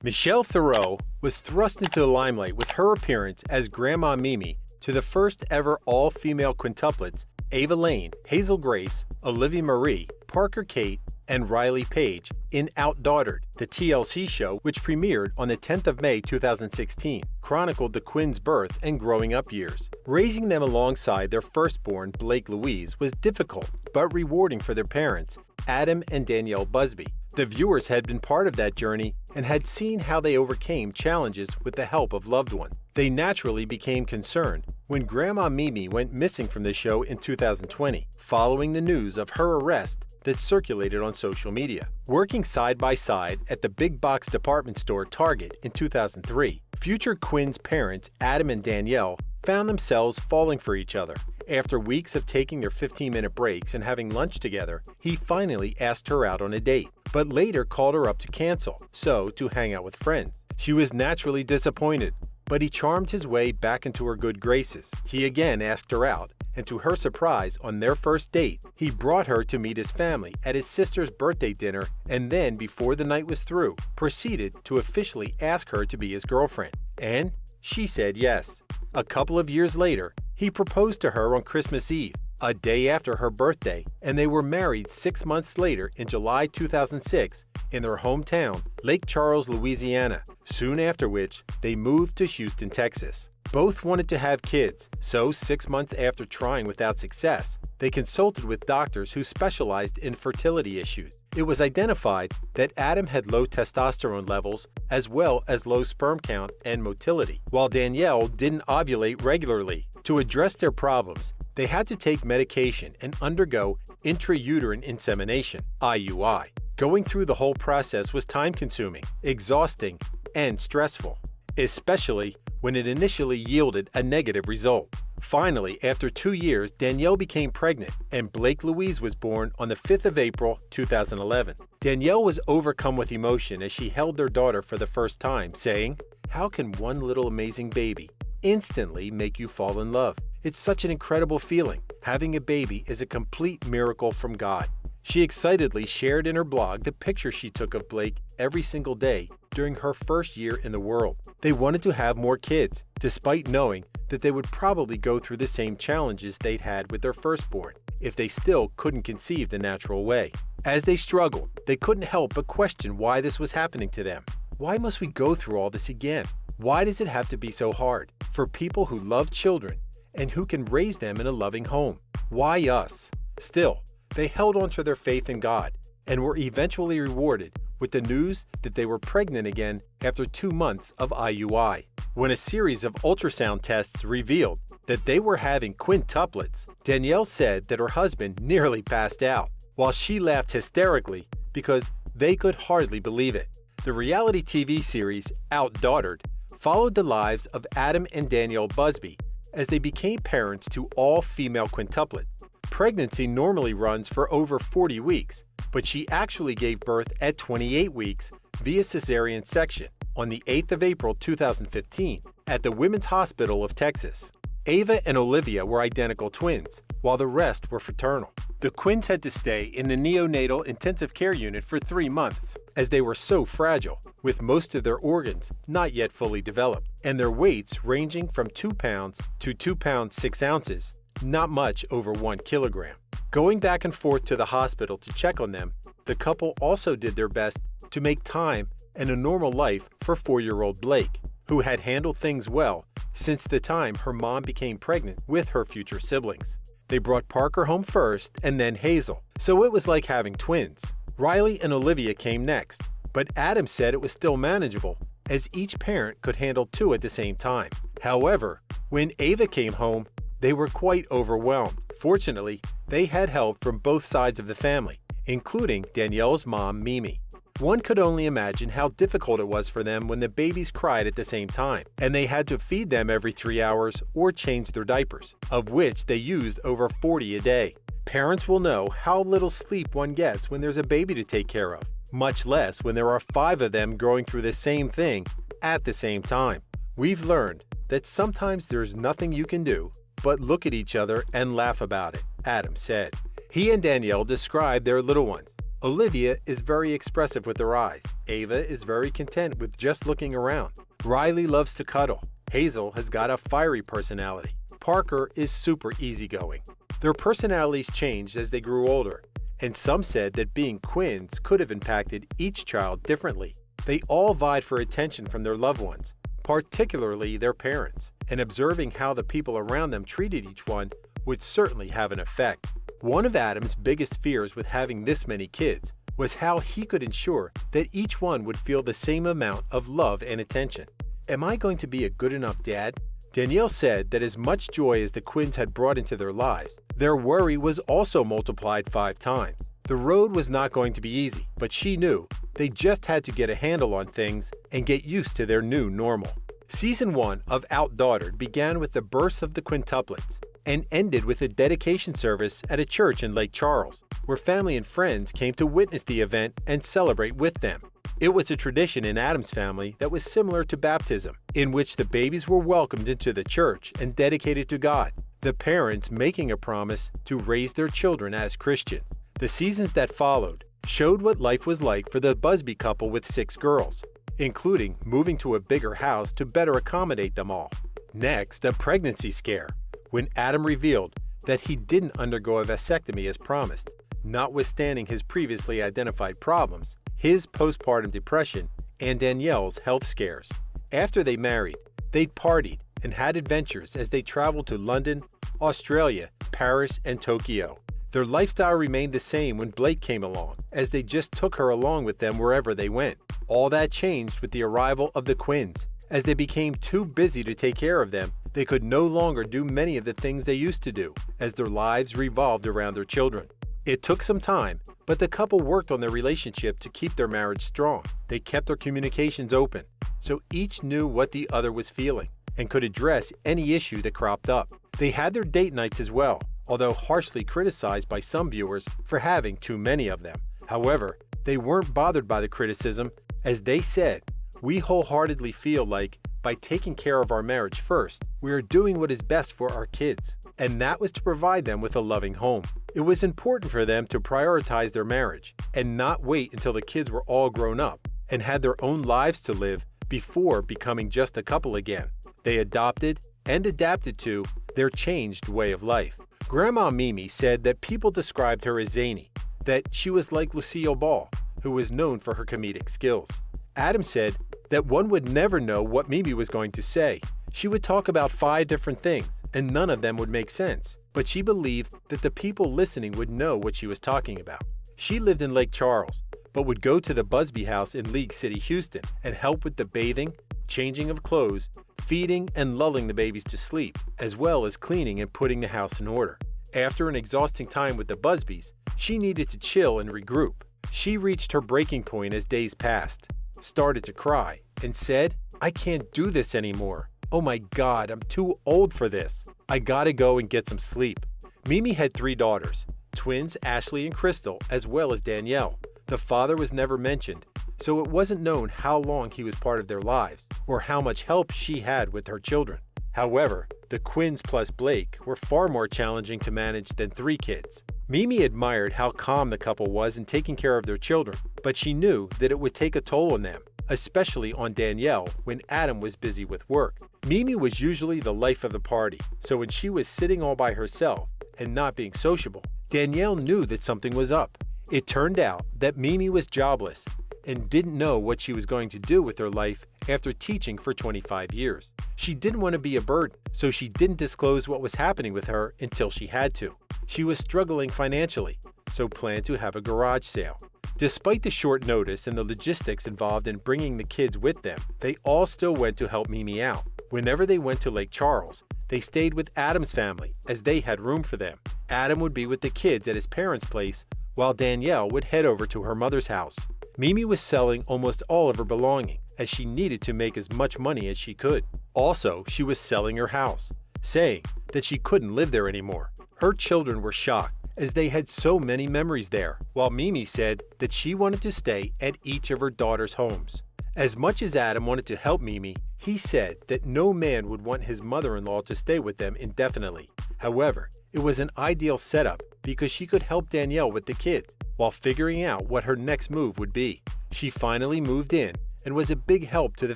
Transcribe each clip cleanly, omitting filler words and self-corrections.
Michelle Thoreau was thrust into the limelight with her appearance as Grandma Mimi to the first ever all-female quintuplets, Ava Lane, Hazel Grace, Olivia Marie, Parker Kate, and Riley Page in OutDaughtered, the TLC show which premiered on the 10th of May 2016, chronicled the Quins' birth and growing up years. Raising them alongside their firstborn, Blake Louise, was difficult but rewarding for their parents, Adam and Danielle Busby. The viewers had been part of that journey and had seen how they overcame challenges with the help of loved ones. They naturally became concerned when Grandma Mimi went missing from the show in 2020, following the news of her arrest that circulated on social media. Working side by side at the big box department store Target in 2003, future Quins parents Adam and Danielle found themselves falling for each other. After weeks of taking their 15-minute breaks and having lunch together, he finally asked her out on a date, but later called her up to cancel, so to hang out with friends. She was naturally disappointed, but he charmed his way back into her good graces. He again asked her out, and to her surprise, on their first date, he brought her to meet his family at his sister's birthday dinner, and then, before the night was through, proceeded to officially ask her to be his girlfriend. And she said yes. A couple of years later, he proposed to her on Christmas Eve, a day after her birthday, and they were married 6 months later in July 2006 in their hometown, Lake Charles, Louisiana, soon after which they moved to Houston, Texas. Both wanted to have kids, so 6 months after trying without success, they consulted with doctors who specialized in fertility issues. It was identified that Adam had low testosterone levels as well as low sperm count and motility, while Danielle didn't ovulate regularly. To address their problems, they had to take medication and undergo intrauterine insemination, IUI. Going through the whole process was time-consuming, exhausting, and stressful, especially when it initially yielded a negative result. Finally, after 2 years, Danielle became pregnant, and Blake Louise was born on the 5th of April, 2011. Danielle was overcome with emotion as she held their daughter for the first time, saying, "How can one little amazing baby instantly make you fall in love? It's such an incredible feeling. Having a baby is a complete miracle from God." She excitedly shared in her blog the picture she took of Blake every single day during her first year in the world. They wanted to have more kids, despite knowing that they would probably go through the same challenges they'd had with their firstborn if they still couldn't conceive the natural way. As they struggled, they couldn't help but question why this was happening to them. Why must we go through all this again? Why does it have to be so hard for people who love children and who can raise them in a loving home? Why us? Still, they held on to their faith in God and were eventually rewarded with the news that they were pregnant again after 2 months of IUI. When a series of ultrasound tests revealed that they were having quintuplets, Danielle said that her husband nearly passed out, while she laughed hysterically because they could hardly believe it. The reality TV series OutDaughtered followed the lives of Adam and Danielle Busby as they became parents to all-female quintuplets. Pregnancy normally runs for over 40 weeks, but she actually gave birth at 28 weeks via cesarean section on the 8th of April 2015 at the Women's Hospital of Texas. Ava and Olivia were identical twins, while the rest were fraternal. The Quints had to stay in the neonatal intensive care unit for 3 months, as they were so fragile, with most of their organs not yet fully developed, and their weights ranging from 2 pounds to 2 pounds 6 ounces, not much over 1 kilogram. Going back and forth to the hospital to check on them, the couple also did their best to make time and a normal life for 4-year-old Blake, who had handled things well since the time her mom became pregnant with her future siblings. They brought Parker home first and then Hazel, so it was like having twins. Riley and Olivia came next, but Adam said it was still manageable as each parent could handle 2 at the same time. However, when Ava came home, they were quite overwhelmed. Fortunately, they had help from both sides of the family, including Danielle's mom, Mimi. One could only imagine how difficult it was for them when the babies cried at the same time, and they had to feed them every 3 hours or change their diapers, of which they used over 40 a day. Parents will know how little sleep one gets when there's a baby to take care of, much less when there are 5 of them going through the same thing at the same time. We've learned that sometimes there's nothing you can do but look at each other and laugh about it, Adam said. He and Danielle described their little ones, Olivia is very expressive with her eyes. Ava is very content with just looking around. Riley loves to cuddle. Hazel has got a fiery personality. Parker is super easygoing. Their personalities changed as they grew older, and some said that being Quints could have impacted each child differently. They all vied for attention from their loved ones, particularly their parents, and observing how the people around them treated each one would certainly have an effect. One of Adam's biggest fears with having this many kids was how he could ensure that each one would feel the same amount of love and attention. Am I going to be a good enough dad? Danielle said that as much joy as the Quints had brought into their lives, their worry was also multiplied 5 times. The road was not going to be easy, but she knew they just had to get a handle on things and get used to their new normal. Season 1 of OutDaughtered began with the birth of the Quintuplets and ended with a dedication service at a church in Lake Charles, where family and friends came to witness the event and celebrate with them. It was a tradition in Adam's family that was similar to baptism, in which the babies were welcomed into the church and dedicated to God, the parents making a promise to raise their children as Christians. The seasons that followed showed what life was like for the Busby couple with 6 girls, including moving to a bigger house to better accommodate them all. Next, a pregnancy scare, when Adam revealed that he didn't undergo a vasectomy as promised, notwithstanding his previously identified problems, his postpartum depression, and Danielle's health scares. After they married, they'd partied and had adventures as they traveled to London, Australia, Paris, and Tokyo. Their lifestyle remained the same when Blake came along, as they just took her along with them wherever they went. All that changed with the arrival of the Quints. As they became too busy to take care of them, they could no longer do many of the things they used to do, as their lives revolved around their children. It took some time, but the couple worked on their relationship to keep their marriage strong. They kept their communications open, so each knew what the other was feeling and could address any issue that cropped up. They had their date nights as well, although harshly criticized by some viewers for having too many of them. However, they weren't bothered by the criticism, as they said, "We wholeheartedly feel like by taking care of our marriage first, we are doing what is best for our kids." And that was to provide them with a loving home. It was important for them to prioritize their marriage and not wait until the kids were all grown up and had their own lives to live before becoming just a couple again. They adopted and adapted to their changed way of life. Grandma Mimi said that people described her as zany, that she was like Lucille Ball, who was known for her comedic skills. Adam said that one would never know what Mimi was going to say. She would talk about 5 different things, and none of them would make sense, but she believed that the people listening would know what she was talking about. She lived in Lake Charles, but would go to the Busby house in League City, Houston, and help with the bathing, changing of clothes, feeding and lulling the babies to sleep, as well as cleaning and putting the house in order. After an exhausting time with the Busbys, she needed to chill and regroup. She reached her breaking point as days passed, started to cry, and said, "I can't do this anymore. Oh my God, I'm too old for this. I gotta go and get some sleep." Mimi had 3 daughters, twins Ashley and Crystal, as well as Danielle. The father was never mentioned, so it wasn't known how long he was part of their lives or how much help she had with her children. However, the Quints plus Blake were far more challenging to manage than 3 kids. Mimi admired how calm the couple was in taking care of their children, but she knew that it would take a toll on them, especially on Danielle when Adam was busy with work. Mimi was usually the life of the party, so when she was sitting all by herself and not being sociable, Danielle knew that something was up. It turned out that Mimi was jobless and didn't know what she was going to do with her life after teaching for 25 years. She didn't want to be a burden, so she didn't disclose what was happening with her until she had to. She was struggling financially, so planned to have a garage sale. Despite the short notice and the logistics involved in bringing the kids with them, they all still went to help Mimi out. Whenever they went to Lake Charles, they stayed with Adam's family as they had room for them. Adam would be with the kids at his parents' place, while Danielle would head over to her mother's house. Mimi was selling almost all of her belongings, as she needed to make as much money as she could. Also, she was selling her house, saying that she couldn't live there anymore. Her children were shocked, as they had so many memories there, while Mimi said that she wanted to stay at each of her daughters' homes. As much as Adam wanted to help Mimi, he said that no man would want his mother-in-law to stay with them indefinitely. However, it was an ideal setup because she could help Danielle with the kids, while figuring out what her next move would be. She finally moved in and was a big help to the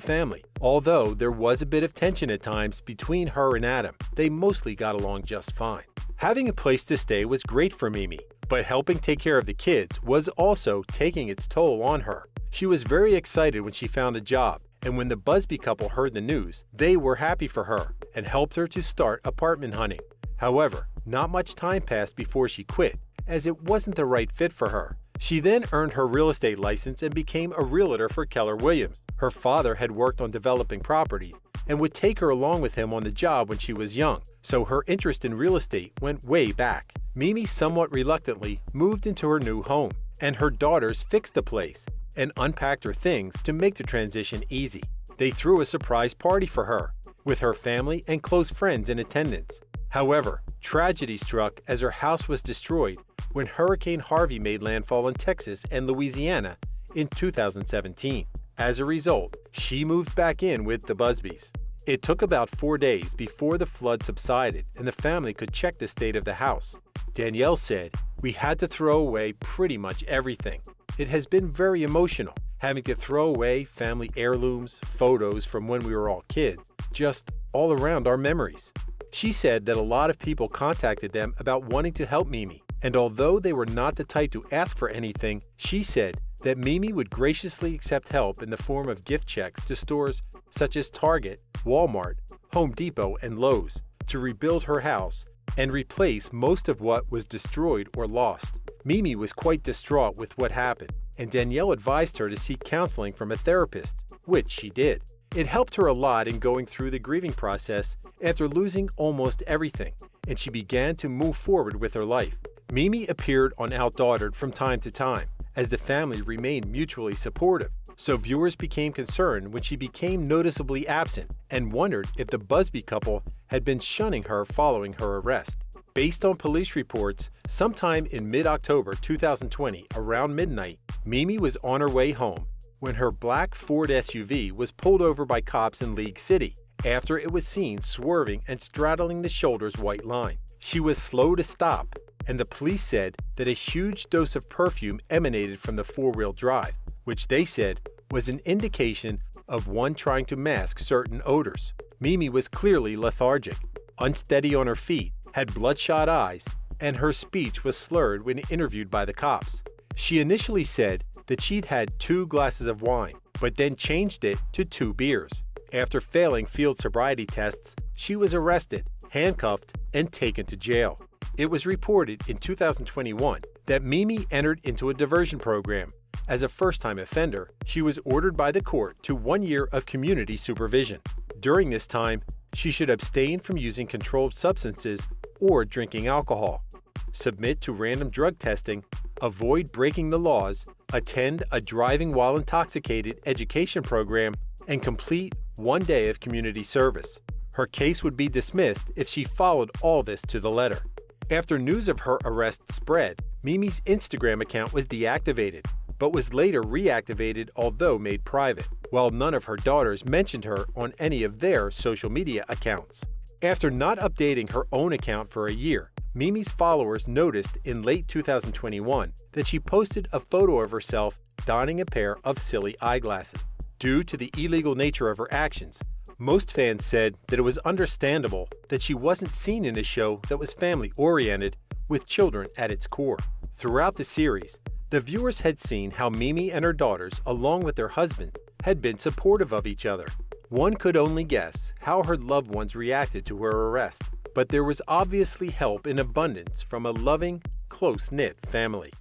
family. Although there was a bit of tension at times between her and Adam, they mostly got along just fine. Having a place to stay was great for Mimi, but helping take care of the kids was also taking its toll on her. She was very excited when she found a job, and when the Busby couple heard the news, they were happy for her and helped her to start apartment hunting. However, not much time passed before she quit, as it wasn't the right fit for her. She then earned her real estate license and became a realtor for Keller Williams. Her father had worked on developing properties and would take her along with him on the job when she was young, so her interest in real estate went way back. Mimi somewhat reluctantly moved into her new home, and her daughters fixed the place and unpacked her things to make the transition easy. They threw a surprise party for her, with her family and close friends in attendance. However, tragedy struck as her house was destroyed when Hurricane Harvey made landfall in Texas and Louisiana in 2017. As a result, she moved back in with the Busbys. It took about 4 days before the flood subsided and the family could check the state of the house. Danielle said, "We had to throw away pretty much everything. It has been very emotional, having to throw away family heirlooms, photos from when we were all kids, just all around our memories." She said that a lot of people contacted them about wanting to help Mimi, and although they were not the type to ask for anything, she said that Mimi would graciously accept help in the form of gift checks to stores such as Target, Walmart, Home Depot, and Lowe's to rebuild her house and replace most of what was destroyed or lost. Mimi was quite distraught with what happened, and Danielle advised her to seek counseling from a therapist, which she did. It helped her a lot in going through the grieving process after losing almost everything, and she began to move forward with her life. Mimi appeared on OutDaughtered from time to time, as the family remained mutually supportive, so viewers became concerned when she became noticeably absent and wondered if the Busby couple had been shunning her following her arrest. Based on police reports, sometime in mid-October 2020, around midnight, Mimi was on her way home when her black Ford SUV was pulled over by cops in League City after it was seen swerving and straddling the shoulder's white line. She was slow to stop, and the police said that a huge dose of perfume emanated from the four-wheel drive, which they said was an indication of one trying to mask certain odors. Mimi was clearly lethargic, unsteady on her feet, had bloodshot eyes, and her speech was slurred when interviewed by the cops. She initially said that she'd had 2 glasses of wine, but then changed it to 2 beers. After failing field sobriety tests, she was arrested, handcuffed, and taken to jail. It was reported in 2021 that Mimi entered into a diversion program. As a first-time offender, she was ordered by the court to 1 year of community supervision. During this time, she should abstain from using controlled substances or drinking alcohol, submit to random drug testing, avoid breaking the laws, attend a driving while intoxicated education program, and complete 1 day of community service. Her case would be dismissed if she followed all this to the letter. After news of her arrest spread, Mimi's Instagram account was deactivated, but was later reactivated although made private, while none of her daughters mentioned her on any of their social media accounts. After not updating her own account for a year, Mimi's followers noticed in late 2021 that she posted a photo of herself donning a pair of silly eyeglasses. Due to the illegal nature of her actions, most fans said that it was understandable that she wasn't seen in a show that was family-oriented with children at its core. Throughout the series, the viewers had seen how Mimi and her daughters, along with their husband, had been supportive of each other. One could only guess how her loved ones reacted to her arrest, but there was obviously help in abundance from a loving, close-knit family.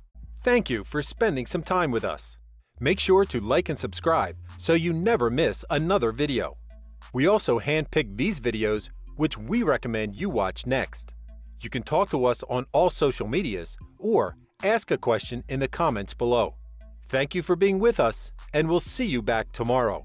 Thank you for spending some time with us. Make sure to like and subscribe so you never miss another video. We also handpicked these videos which we recommend you watch next. You can talk to us on all social medias or ask a question in the comments below. Thank you for being with us, and we'll see you back tomorrow.